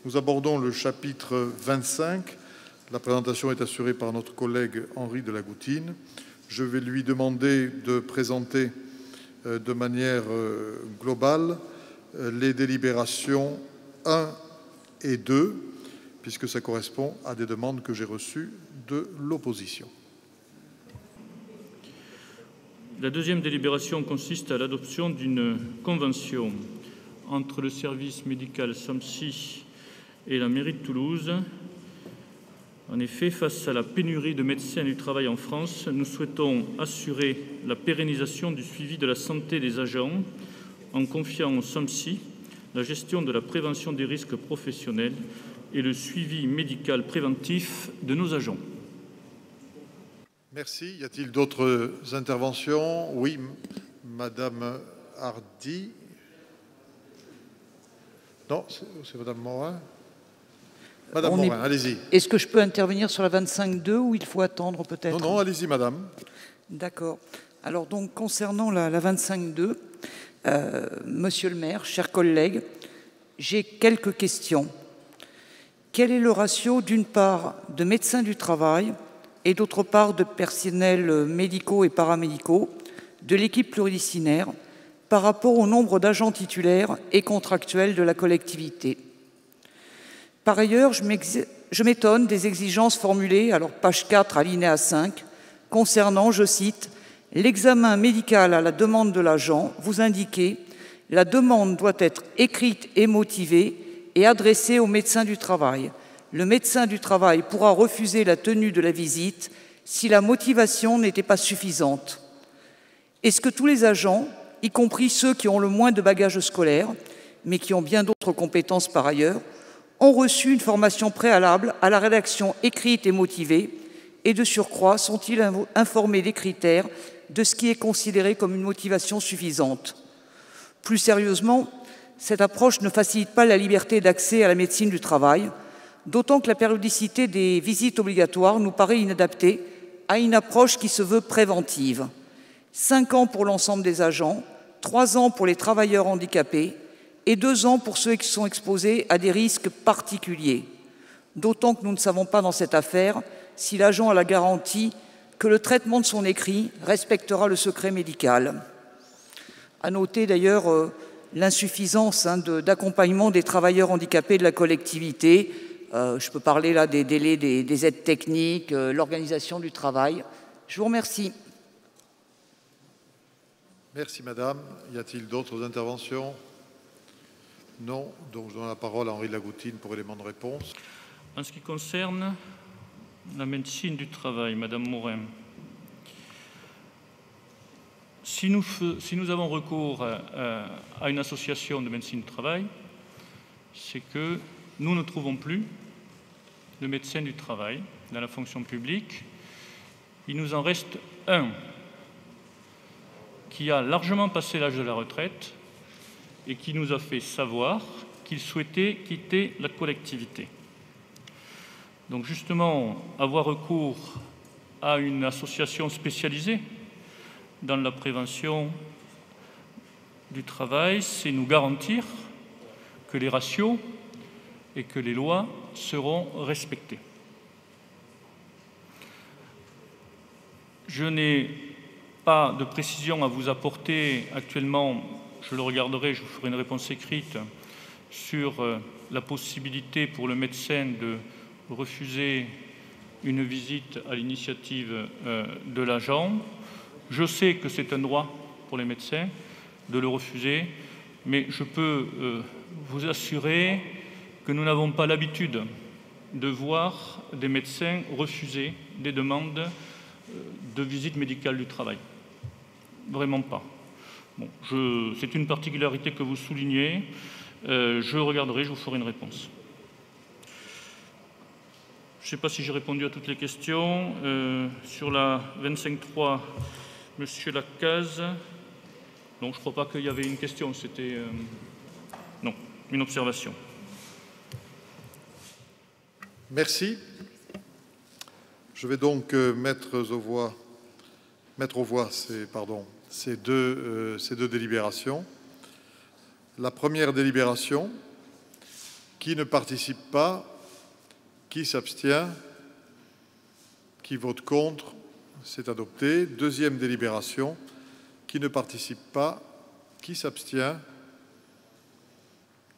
Nous abordons le chapitre 25. La présentation est assurée par notre collègue Henri de Lagouttine. Je vais lui demander de présenter de manière globale les délibérations 1 et 2, puisque ça correspond à des demandes que j'ai reçues de l'opposition. La deuxième délibération consiste à l'adoption d'une convention entre le service médical SOMSI et la mairie de Toulouse. En effet, face à la pénurie de médecins du travail en France, nous souhaitons assurer la pérennisation du suivi de la santé des agents en confiant au SOMSI la gestion de la prévention des risques professionnels et le suivi médical préventif de nos agents. Merci. Y a-t-il d'autres interventions? Oui, Madame Hardy. Non, c'est Madame Morin. Madame Morin, allez-y. Est-ce que je peux intervenir sur la 25.2 ou il faut attendre peut-être? Non, allez-y, Madame. D'accord. Alors donc, concernant la 25.2, Monsieur le maire, chers collègues, j'ai quelques questions. Quel est le ratio, d'une part, de médecins du travail et d'autre part de personnels médicaux et paramédicaux de l'équipe pluridisciplinaire par rapport au nombre d'agents titulaires et contractuels de la collectivité? Par ailleurs, je m'étonne des exigences formulées, alors page 4, alinéa 5, concernant, je cite, « l'examen médical à la demande de l'agent ». Vous indiquez « la demande doit être écrite et motivée et adressée au médecin du travail. Le médecin du travail pourra refuser la tenue de la visite si la motivation n'était pas suffisante ». Est-ce que tous les agents, y compris ceux qui ont le moins de bagages scolaires, mais qui ont bien d'autres compétences par ailleurs, ont reçu une formation préalable à la rédaction écrite et motivée, et de surcroît sont-ils informés des critères de ce qui est considéré comme une motivation suffisante? Plus sérieusement, cette approche ne facilite pas la liberté d'accès à la médecine du travail, d'autant que la périodicité des visites obligatoires nous paraît inadaptée à une approche qui se veut préventive. 5 ans pour l'ensemble des agents, 3 ans pour les travailleurs handicapés et 2 ans pour ceux qui sont exposés à des risques particuliers. D'autant que nous ne savons pas dans cette affaire si l'agent a la garantie que le traitement de son écrit respectera le secret médical. À noter d'ailleurs l'insuffisance d'accompagnement des travailleurs handicapés de la collectivité. Je peux parler là des délais des aides techniques, l'organisation du travail. Je vous remercie. Merci, Madame. Y a-t-il d'autres interventions? Non. Donc, je donne la parole à Henri de Lagouttine pour élément de réponse. En ce qui concerne la médecine du travail, Madame Morin, si nous avons recours à une association de médecine du travail, c'est que nous ne trouvons plus de médecins du travail dans la fonction publique. Il nous en reste un qui a largement passé l'âge de la retraite et qui nous a fait savoir qu'il souhaitait quitter la collectivité. Donc justement, avoir recours à une association spécialisée dans la prévention du travail, c'est nous garantir que les ratios et que les lois seront respectées. Je n'ai pas de précision à vous apporter actuellement. Je le regarderai, je vous ferai une réponse écrite sur la possibilité pour le médecin de refuser une visite à l'initiative de l'agent. Je sais que c'est un droit pour les médecins de le refuser, mais je peux vous assurer que nous n'avons pas l'habitude de voir des médecins refuser des demandes de visite médicale du travail. Vraiment pas. Bon, c'est une particularité que vous soulignez. Je regarderai, je vous ferai une réponse. Je ne sais pas si j'ai répondu à toutes les questions. Sur la 25.3, Monsieur Lacaze. Non, je ne crois pas qu'il y avait une question. C'était non, une observation. Merci. Je vais donc mettre aux voix ces deux délibérations. La première délibération, Qui ne participe pas? Qui s'abstient? Qui vote contre? C'est adopté. Deuxième délibération. Qui ne participe pas? Qui s'abstient?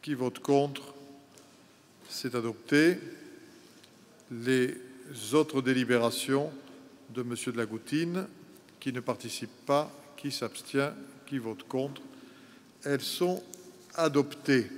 Qui vote contre? C'est adopté. Les autres délibérations de M. de La Goutine. Qui ne participe pas? Qui s'abstient? Qui vote contre? Elles sont adoptées.